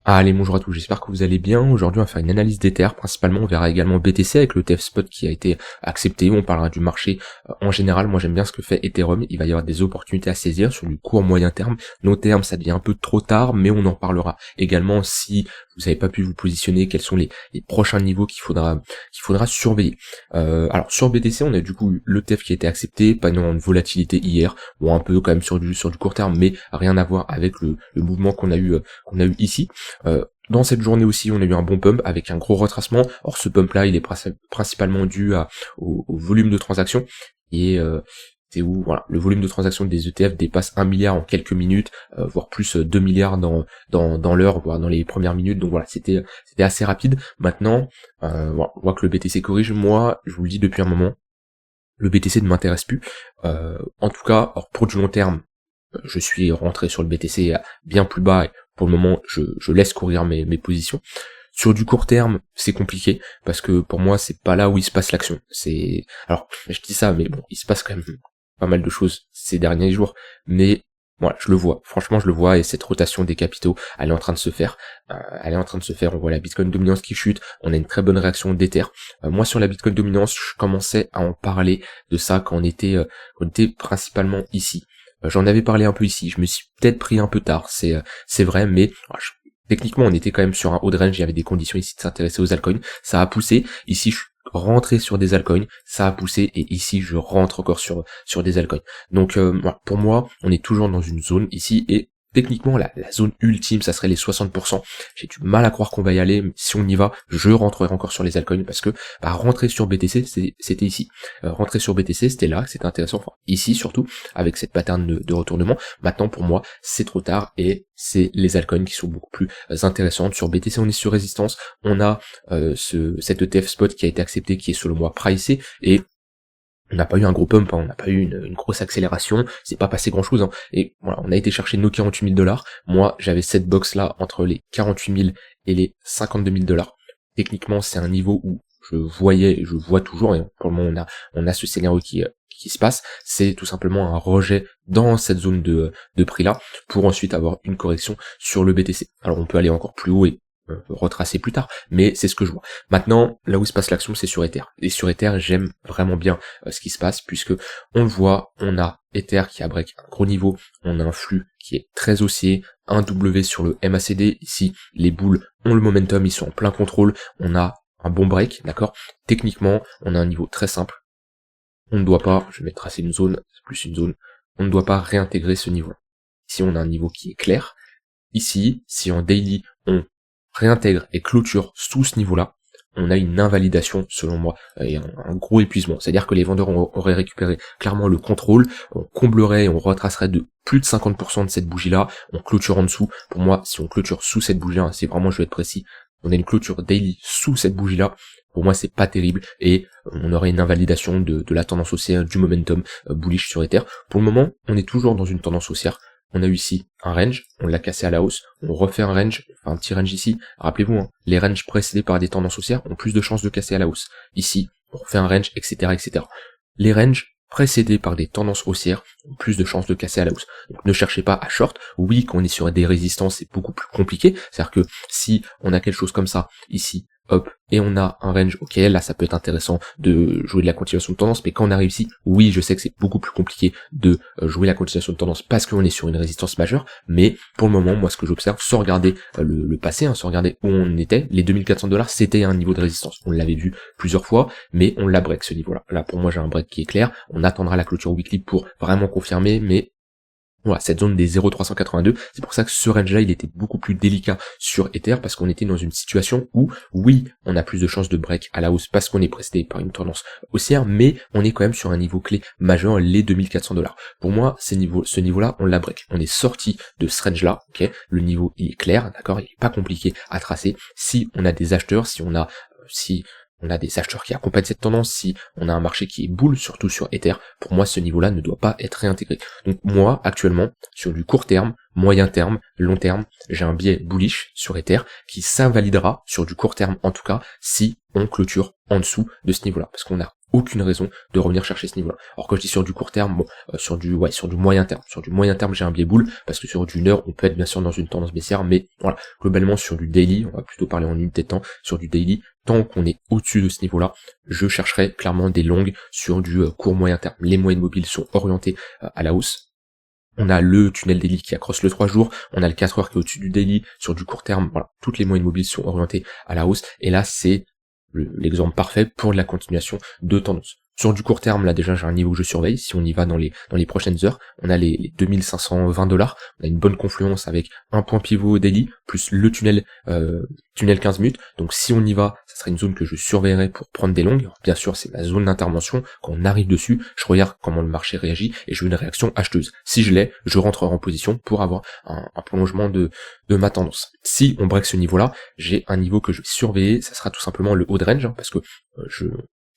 Allez, bonjour à tous, j'espère que vous allez bien. Aujourd'hui, on va faire une analyse d'Ether, principalement. On verra également BTC avec le TF Spot qui a été accepté. On parlera du marché en général. Moi, j'aime bien ce que fait Ethereum. Il va y avoir des opportunités à saisir sur du court moyen terme. Long terme, ça devient un peu trop tard, mais on en parlera également si vous n'avez pas pu vous positionner, quels sont les prochains niveaux qu'il faudra surveiller. Alors, sur BTC, on a du coup le TF qui a été accepté, pas énormément de volatilité hier, bon, un peu quand même sur du court terme, mais rien à voir avec le mouvement qu'on a eu ici. Dans cette journée aussi, on a eu un bon pump avec un gros retracement. Or, ce pump-là, il est principalement dû au volume de transactions. Et c'est où voilà, le volume de transactions des ETF dépasse 1 milliard en quelques minutes, voire plus 2 milliards dans l'heure, voire dans les premières minutes. Donc voilà, c'était assez rapide. Maintenant, voilà, on voit que le BTC corrige. Moi, je vous le dis depuis un moment, le BTC ne m'intéresse plus. En tout cas, pour du long terme, je suis rentré sur le BTC bien plus bas et pour le moment je laisse courir mes positions. Sur du court terme, c'est compliqué parce que pour moi c'est pas là où il se passe l'action. Alors je dis ça, mais bon, il se passe quand même pas mal de choses ces derniers jours, mais voilà, je le vois, franchement je le vois, et cette rotation des capitaux, elle est en train de se faire, on voit la Bitcoin dominance qui chute, on a une très bonne réaction d'Ether. Moi sur la Bitcoin dominance, je commençais à en parler de ça quand on était principalement ici. J'en avais parlé un peu ici, je me suis peut-être pris un peu tard, c'est vrai, mais techniquement on était quand même sur un haut de range, il y avait des conditions ici de s'intéresser aux altcoins, ça a poussé, ici je suis rentré sur des altcoins, ça a poussé, et ici je rentre encore sur des altcoins. Donc voilà, pour moi, on est toujours dans une zone ici, et techniquement la zone ultime, ça serait les 60%. J'ai du mal à croire qu'on va y aller, mais si on y va, je rentrerai encore sur les altcoins, parce que rentrer sur BTC, c'était ici. Rentrer sur BTC, c'était là, c'était intéressant, enfin, ici surtout, avec cette pattern de retournement. Maintenant, pour moi, c'est trop tard, et c'est les altcoins qui sont beaucoup plus intéressantes. Sur BTC, on est sur résistance, on a cette ETF spot qui a été accepté, qui est selon moi pricé, et on n'a pas eu un gros pump, hein, on n'a pas eu une grosse accélération, c'est pas passé grand chose, hein. Et voilà, on a été chercher nos 48 000 $. Moi, j'avais cette box là entre les 48 000 et les 52 000 $. Techniquement, c'est un niveau où je vois toujours, et pour le moment on a ce scénario qui se passe, c'est tout simplement un rejet dans cette zone de prix là, pour ensuite avoir une correction sur le BTC. Alors on peut aller encore plus haut et retracer plus tard, mais c'est ce que je vois. Maintenant, là où se passe l'action, c'est sur Ether. Et sur Ether, j'aime vraiment bien ce qui se passe, puisque on le voit, on a Ether qui a break un gros niveau, on a un flux qui est très haussier, un W sur le MACD, ici les boules ont le momentum, ils sont en plein contrôle, on a un bon break, d'accord. Techniquement, on a un niveau très simple, on ne doit pas, je vais tracer une zone, c'est plus une zone, on ne doit pas réintégrer ce niveau-là. Ici, on a un niveau qui est clair. Ici, si en daily, on réintègre et clôture sous ce niveau-là, on a une invalidation selon moi, et un gros épuisement. C'est-à-dire que les vendeurs auraient récupéré clairement le contrôle, on comblerait et on retracerait de plus de 50% de cette bougie-là, on clôture en dessous. Pour moi, si on clôture sous cette bougie-là, c'est vraiment, je vais être précis, on a une clôture daily sous cette bougie-là, pour moi c'est pas terrible, et on aurait une invalidation de la tendance haussière, du momentum bullish sur Ether. Pour le moment, on est toujours dans une tendance haussière. On a eu ici un range, on l'a cassé à la hausse, on refait un range, enfin un petit range ici. Rappelez-vous, hein, les ranges précédés par des tendances haussières ont plus de chances de casser à la hausse. Ici, on refait un range, etc., etc. Les ranges précédés par des tendances haussières ont plus de chances de casser à la hausse. Donc ne cherchez pas à short. Oui, quand on est sur des résistances, c'est beaucoup plus compliqué. C'est-à-dire que si on a quelque chose comme ça, ici, hop, et on a un range, ok, là ça peut être intéressant de jouer de la continuation de tendance, mais quand on arrive ici, oui, je sais que c'est beaucoup plus compliqué de jouer la continuation de tendance parce qu'on est sur une résistance majeure, mais pour le moment, moi ce que j'observe, sans regarder le passé, hein, sans regarder où on était, les 2400 $, c'était un niveau de résistance. On l'avait vu plusieurs fois, mais on l'a break ce niveau-là. Là, pour moi, j'ai un break qui est clair, on attendra la clôture weekly pour vraiment confirmer, mais voilà, cette zone des 0,382, c'est pour ça que ce range-là, il était beaucoup plus délicat sur Ether, parce qu'on était dans une situation où, oui, on a plus de chances de break à la hausse parce qu'on est précédé par une tendance haussière, mais on est quand même sur un niveau clé majeur, les 2400 $. Pour moi, ce niveau-là, on l'a break. On est sorti de ce range-là, ok, le niveau, il est clair, d'accord, il est pas compliqué à tracer. Si on a des acheteurs, si on a des acheteurs qui accompagnent cette tendance, si on a un marché qui est bull, surtout sur Ether, pour moi ce niveau-là ne doit pas être réintégré. Donc moi, actuellement, sur du court terme, moyen terme, long terme, j'ai un biais bullish sur Ether qui s'invalidera sur du court terme en tout cas si on clôture en dessous de ce niveau-là. Parce qu'on a aucune raison de revenir chercher ce niveau-là. Alors quand je dis sur du court terme, bon, sur du moyen terme. Sur du moyen terme, j'ai un biais boule, parce que sur du 1 heure, on peut être bien sûr dans une tendance baissière, mais voilà, globalement sur du daily, on va plutôt parler en unité de temps, sur du daily, tant qu'on est au-dessus de ce niveau-là, je chercherai clairement des longues sur du court moyen terme. Les moyennes mobiles sont orientées à la hausse. On a le tunnel daily qui accroche le 3 jours, on a le 4 heures qui est au-dessus du daily, sur du court terme, voilà, toutes les moyennes mobiles sont orientées à la hausse, et là c'est l'exemple parfait pour la continuation de tendance. Sur du court terme, là déjà j'ai un niveau que je surveille, si on y va dans les prochaines heures, on a les 2520$, on a une bonne confluence avec un point pivot daily, plus le tunnel 15 minutes, donc si on y va, ça serait une zone que je surveillerai pour prendre des longues. Alors, bien sûr c'est ma zone d'intervention, quand on arrive dessus, je regarde comment le marché réagit, et je veux une réaction acheteuse. Si je l'ai, je rentrerai en position pour avoir un prolongement de ma tendance. Si on break ce niveau-là, j'ai un niveau que je vais surveiller, ça sera tout simplement le haut de range, parce que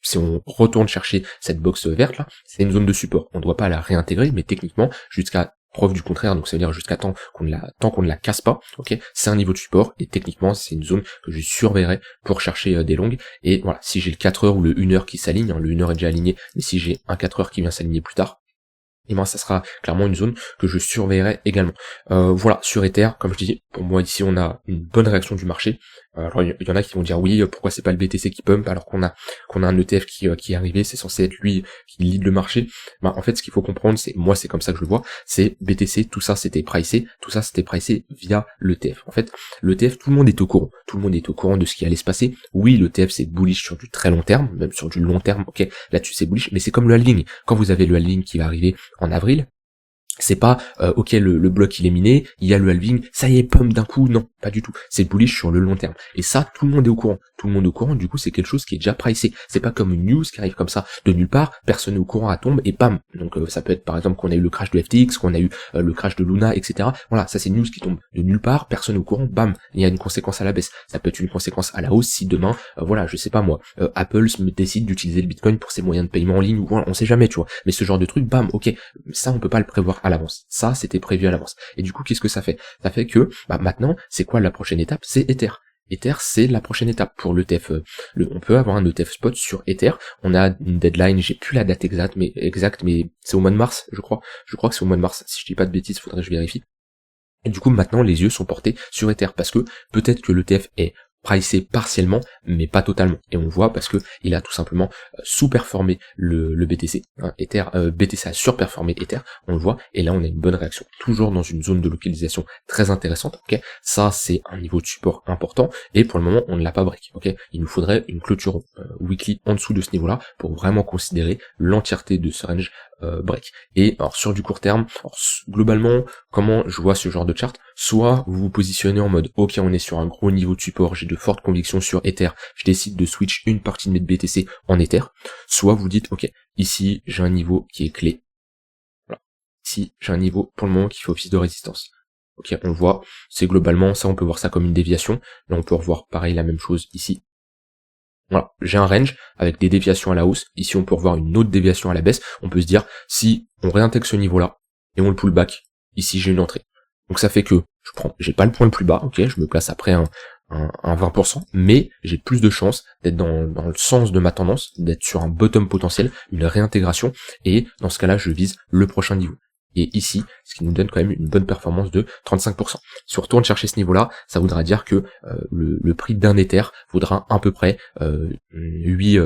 si on retourne chercher cette box verte là, c'est une zone de support. On ne doit pas la réintégrer, mais techniquement, jusqu'à preuve du contraire, donc ça veut dire jusqu'à tant qu'on ne la casse pas, ok, c'est un niveau de support, et techniquement, c'est une zone que je surveillerai pour chercher des longues, et voilà, si j'ai le 4 heures ou le 1 heure qui s'aligne, le 1 heure est déjà aligné, mais si j'ai un 4 heures qui vient s'aligner plus tard, et ben ça sera clairement une zone que je surveillerai également. Voilà, sur Ether, comme je dis, pour moi ici on a une bonne réaction du marché. Alors il y en a qui vont dire oui, pourquoi c'est pas le BTC qui pump alors qu'on a un ETF qui est arrivé, c'est censé être lui qui lead le marché. Ben, en fait ce qu'il faut comprendre, c'est comme ça que je le vois, c'est BTC, tout ça c'était pricé via l'ETF. En fait, l'ETF, tout le monde est au courant de ce qui allait se passer. Oui, l'ETF c'est bullish sur du très long terme, même sur du long terme, ok, là-dessus c'est bullish, mais c'est comme le halving. Quand vous avez le halving qui va arriver en avril, c'est pas ok le bloc il est miné, il y a le halving, ça y est pump d'un coup, non, pas du tout. C'est bullish sur le long terme. Et ça, tout le monde est au courant, du coup c'est quelque chose qui est déjà pricé. C'est pas comme une news qui arrive comme ça de nulle part, personne n'est au courant, à tombe et bam. Donc ça peut être par exemple qu'on a eu le crash de FTX, qu'on a eu le crash de Luna, etc. Voilà, ça c'est une news qui tombe de nulle part, personne n'est au courant, bam, il y a une conséquence à la baisse. Ça peut être une conséquence à la hausse si demain, voilà, je sais pas moi, Apple décide d'utiliser le Bitcoin pour ses moyens de paiement en ligne, ou voilà, on sait jamais, tu vois. Mais ce genre de truc, bam, ok, ça on peut pas le prévoir à l'avance. Ça, c'était prévu à l'avance. Et du coup, qu'est-ce que ça fait? Ça fait que, maintenant, c'est quoi la prochaine étape? C'est Ether. Ether, c'est la prochaine étape pour l'ETF. On peut avoir un ETF spot sur Ether. On a une deadline, j'ai plus la date exacte, mais c'est au mois de mars, je crois. Je crois que c'est au mois de mars. Si je dis pas de bêtises, faudrait que je vérifie. Et du coup, maintenant, les yeux sont portés sur Ether, parce que peut-être que l'ETF est pricé partiellement, mais pas totalement. Et on le voit parce que il a tout simplement sous-performé le BTC. Hein, Ether, BTC a surperformé Ether, on le voit, et là on a une bonne réaction. Toujours dans une zone de localisation très intéressante, ok. Ça c'est un niveau de support important, et pour le moment on ne l'a pas break, ok. Il nous faudrait une clôture weekly en dessous de ce niveau-là pour vraiment considérer l'entièreté de ce range break. Et alors sur du court terme, globalement, comment je vois ce genre de chart? Soit vous vous positionnez en mode ok, on est sur un gros niveau de support, j'ai de fortes convictions sur Ether, je décide de switch une partie de mes BTC en Ether, soit vous dites ok, ici j'ai un niveau qui est clé, voilà. Ici j'ai un niveau pour le moment qui fait office de résistance. Ok, on le voit, c'est globalement ça, on peut voir ça comme une déviation, là on peut revoir pareil la même chose ici. Voilà, j'ai un range avec des déviations à la hausse, ici on peut revoir une autre déviation à la baisse, on peut se dire, si on réintègre ce niveau-là, et on le pull back, ici j'ai une entrée. Donc ça fait que, j'ai pas le point le plus bas, ok, je me place après un 20%, mais j'ai plus de chances d'être dans le sens de ma tendance, d'être sur un bottom potentiel, une réintégration, et dans ce cas-là, je vise le prochain niveau. Et ici, ce qui nous donne quand même une bonne performance de 35%. Si on retourne chercher ce niveau-là, ça voudra dire que le prix d'un Ether vaudra à peu près 8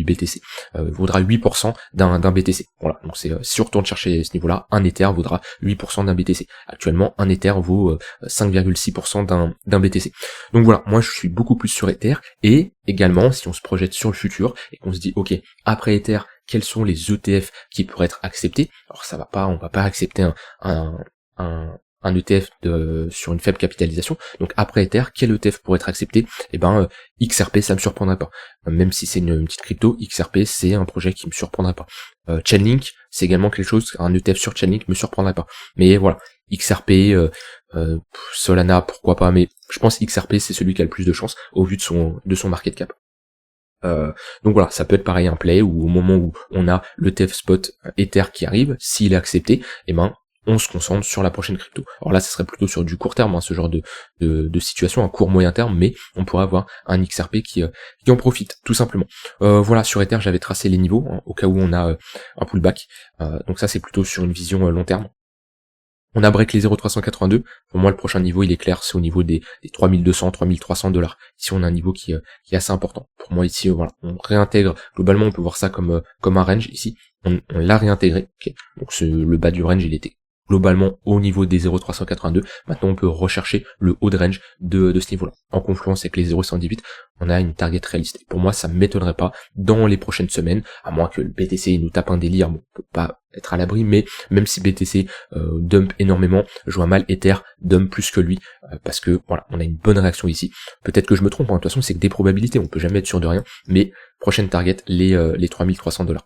BTC, vaudra 8% d'un BTC. Voilà, donc c'est si on retourne chercher ce niveau-là, un Ether vaudra 8% d'un BTC. Actuellement, un Ether vaut 5,6% d'un BTC. Donc voilà, moi je suis beaucoup plus sur Ether, et également, si on se projette sur le futur, et qu'on se dit, ok, après Ether, quels sont les ETF qui pourraient être acceptés? Alors on va pas accepter un ETF sur une faible capitalisation. Donc après Ether, quel ETF pourrait être accepté? Eh ben XRP, ça me surprendrait pas. Même si c'est une petite crypto, XRP c'est un projet qui me surprendrait pas. Chainlink, c'est également quelque chose, un ETF sur Chainlink me surprendrait pas. Mais voilà, XRP, Solana, pourquoi pas, mais je pense XRP c'est celui qui a le plus de chance au vu de son market cap. Donc voilà, ça peut être pareil un play, ou au moment où on a le TF spot Ether qui arrive, s'il est accepté, et ben on se concentre sur la prochaine crypto. Alors là, ça serait plutôt sur du court terme, hein, ce genre de situation, un court moyen terme, mais on pourrait avoir un XRP qui en profite, tout simplement. Voilà, sur Ether, j'avais tracé les niveaux, hein, au cas où on a un pullback. Donc ça, c'est plutôt sur une vision long terme. On a break les 0,382. Pour moi, le prochain niveau, il est clair, c'est au niveau des 3200, 3300 $. Ici, on a un niveau qui est assez important. Pour moi, ici, voilà, on réintègre. Globalement, on peut voir ça comme un range ici. On l'a réintégré. Okay. Donc, le bas du range, il était globalement au niveau des 0,382. Maintenant, on peut rechercher le haut de range de ce niveau-là. En confluence avec les 0,118, on a une target réaliste. Et pour moi, ça m'étonnerait pas dans les prochaines semaines, à moins que le BTC nous tape un délire. Bon, on peut pas être à l'abri, mais même si BTC dump énormément, je vois mal Ether dump plus que lui, parce que voilà, on a une bonne réaction ici. Peut-être que je me trompe, hein, de toute façon c'est que des probabilités, on peut jamais être sûr de rien, mais prochaine target, les 3300 $.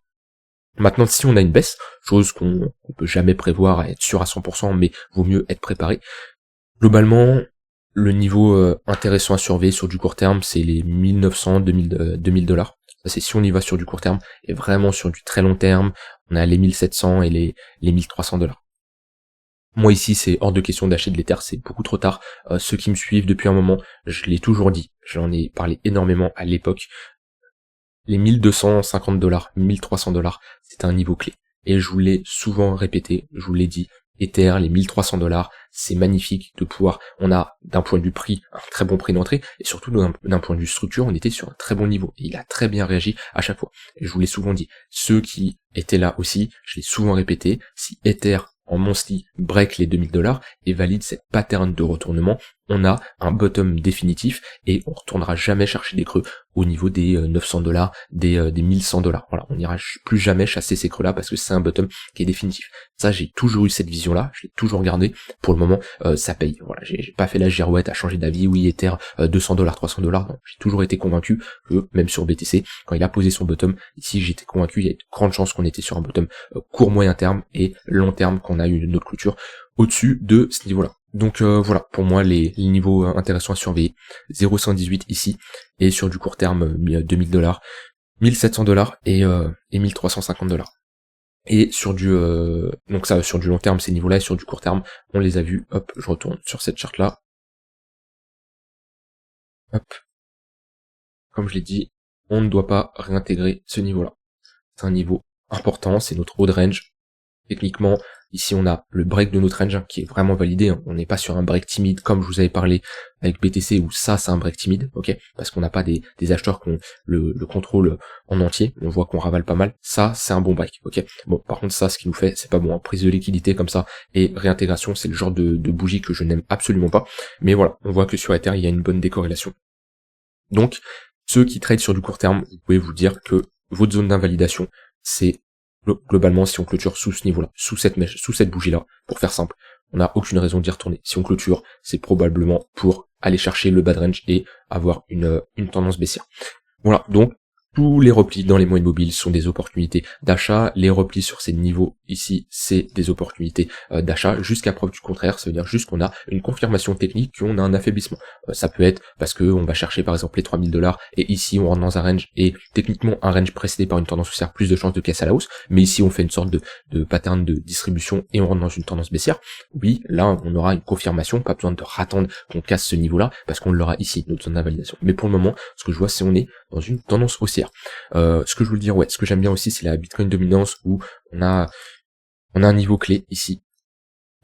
Maintenant, si on a une baisse, chose qu'on peut jamais prévoir à être sûr à 100%, mais vaut mieux être préparé, globalement, le niveau intéressant à surveiller sur du court terme, c'est les 1900, 2000 $. Ça, c'est si on y va sur du court terme, et vraiment sur du très long terme, on a les 1700 et les 1300 $. Moi ici, c'est hors de question d'acheter de l'Ether, c'est beaucoup trop tard. Ceux qui me suivent depuis un moment, je l'ai toujours dit, j'en ai parlé énormément à l'époque. Les 1250 $, 1300 $, c'est un niveau clé. Et je vous l'ai souvent répété, je vous l'ai dit, Ether, les 1300 $, c'est magnifique de pouvoir, on a d'un point de vue prix, un très bon prix d'entrée, et surtout d'un point de vue structure, on était sur un très bon niveau. Et il a très bien réagi à chaque fois. Et je vous l'ai souvent dit, ceux qui étaient là aussi, je l'ai souvent répété, si Ether en monthly break les 2000 $ et valide cette pattern de retournement, on a un bottom définitif et on retournera jamais chercher des creux au niveau des 900 $, des 1100 $. Voilà, on n'ira plus jamais chasser ces creux là parce que c'est un bottom qui est définitif. Ça, j'ai toujours eu cette vision là, je l'ai toujours regardé. Pour le moment, ça paye. Voilà, j'ai pas fait la girouette à changer d'avis. Oui, Ether 200 $, 300 $. Non, j'ai toujours été convaincu que même sur BTC, quand il a posé son bottom, ici j'étais convaincu, il y a de grandes chances qu'on était sur un bottom court moyen terme et long terme, qu'on a eu notre clôture au-dessus de ce niveau-là. Donc voilà, pour moi les niveaux intéressants à surveiller, 0,118 ici, et sur du court terme 2000 $, 1700 $ et 1350 $. Et sur du donc ça sur du long terme ces niveaux-là, et sur du court terme, on les a vus. Hop, je retourne sur cette charte là. Hop. Comme je l'ai dit, on ne doit pas réintégrer ce niveau-là. C'est un niveau important, c'est notre haut de range. Techniquement, ici on a le break de notre range qui est vraiment validé, hein. On n'est pas sur un break timide comme je vous avais parlé avec BTC où ça c'est un break timide, ok, parce qu'on n'a pas des acheteurs qui ont le contrôle en entier, on voit qu'on ravale pas mal, ça c'est un bon break, ok. Bon, par contre ça ce qui nous fait c'est pas bon, hein. Prise de liquidité comme ça et réintégration, c'est le genre de bougie que je n'aime absolument pas, mais voilà, on voit que sur Ether il y a une bonne décorrélation. Donc ceux qui trade sur du court terme, vous pouvez vous dire que votre zone d'invalidation c'est globalement, si on clôture sous ce niveau-là, sous cette mèche, sous cette bougie-là, pour faire simple, on n'a aucune raison d'y retourner. Si on clôture, c'est probablement pour aller chercher le bad range et avoir une tendance baissière. Voilà, donc tous les replis dans les moyennes mobiles sont des opportunités d'achat. Les replis sur ces niveaux ici, c'est des opportunités d'achat jusqu'à preuve du contraire. Ça veut dire juste qu'on a une confirmation technique qu'on a un affaiblissement. Ça peut être parce que on va chercher par exemple les 3000 $ et ici on rentre dans un range et techniquement un range précédé par une tendance haussière, plus de chances de caisse à la hausse. Mais ici on fait une sorte de pattern de distribution et on rentre dans une tendance baissière. Oui, là on aura une confirmation, pas besoin de attendre qu'on casse ce niveau-là parce qu'on l'aura ici, notre zone d'invalidation. Mais pour le moment, ce que je vois c'est on est dans une tendance haussière. Ce que je veux dire, ouais, ce que j'aime bien aussi, c'est la Bitcoin dominance où on a un niveau clé ici.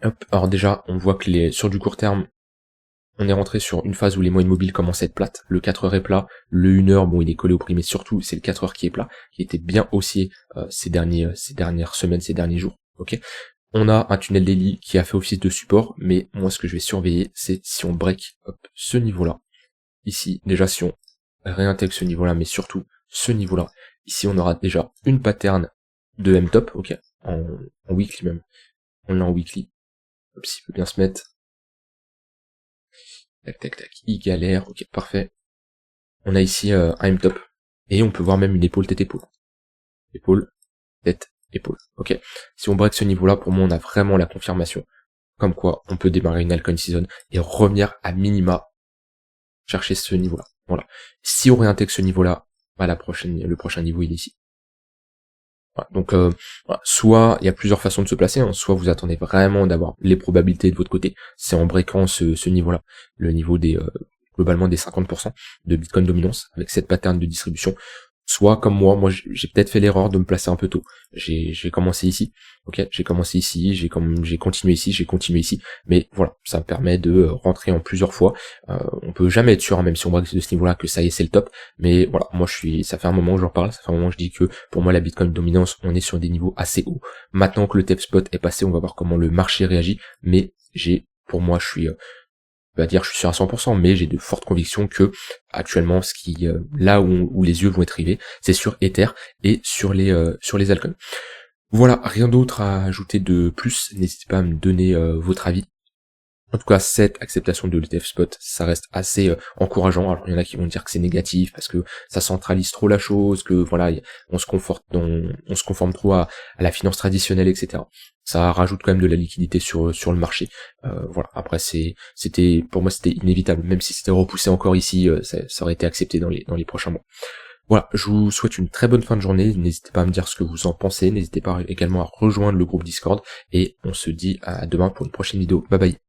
Hop, alors déjà, on voit que sur du court terme, on est rentré sur une phase où les moyennes mobiles commencent à être plates. Le 4 heures est plat, le 1 heure, bon, il est collé au prix, mais surtout, c'est le 4 heures qui est plat, qui était bien haussier ces dernières semaines, ces derniers jours. Ok. On a un tunnel daily qui a fait office de support, mais moi, ce que je vais surveiller, c'est si on break ce niveau-là. Ici, déjà, si on réintègre ce niveau-là, mais surtout ce niveau-là. Ici, on aura déjà une pattern de M-top, ok, en weekly même. On l'a en weekly. Hop, s'il peut bien se mettre. Tac, tac, tac. Il galère, ok, parfait. On a ici un M-top. Et on peut voir même une épaule, tête, épaule. Épaule, tête, épaule, ok. Si on break ce niveau-là, pour moi, on a vraiment la confirmation. Comme quoi, on peut démarrer une altcoin season et revenir à minima chercher ce niveau-là. Voilà. Si on réintègre ce niveau-là, le prochain niveau il est ici. Voilà, donc voilà. Soit il y a plusieurs façons de se placer, hein. Soit vous attendez vraiment d'avoir les probabilités de votre côté, c'est en breakant ce niveau-là, le niveau des globalement des 50% de Bitcoin dominance avec cette pattern de distribution. Soit comme moi j'ai peut-être fait l'erreur de me placer un peu tôt. J'ai commencé ici, ok, j'ai commencé ici, j'ai continué ici, j'ai continué ici, mais voilà, ça me permet de rentrer en plusieurs fois. On peut jamais être sûr, hein, même si on break de ce niveau-là, que ça y est c'est le top, mais voilà, moi ça fait un moment que j'en parle, ça fait un moment que je dis que pour moi la Bitcoin dominance, on est sur des niveaux assez hauts. Maintenant que le TF spot est passé, on va voir comment le marché réagit, mais pour moi je suis pas dire je suis sûr à 100%, mais j'ai de fortes convictions que actuellement ce qui là où les yeux vont être rivés, c'est sur Ether et sur les altcoins. Voilà, rien d'autre à ajouter de plus, n'hésitez pas à me donner votre avis. En tout cas, cette acceptation de l'ETF spot, ça reste assez encourageant. Alors il y en a qui vont dire que c'est négatif parce que ça centralise trop la chose, que voilà, on se conforme trop à la finance traditionnelle, etc. Ça rajoute quand même de la liquidité sur le marché. Voilà. Après, pour moi c'était inévitable, même si c'était repoussé encore ici, ça aurait été accepté dans les prochains mois. Voilà, je vous souhaite une très bonne fin de journée, n'hésitez pas à me dire ce que vous en pensez, n'hésitez pas également à rejoindre le groupe Discord, et on se dit à demain pour une prochaine vidéo. Bye bye.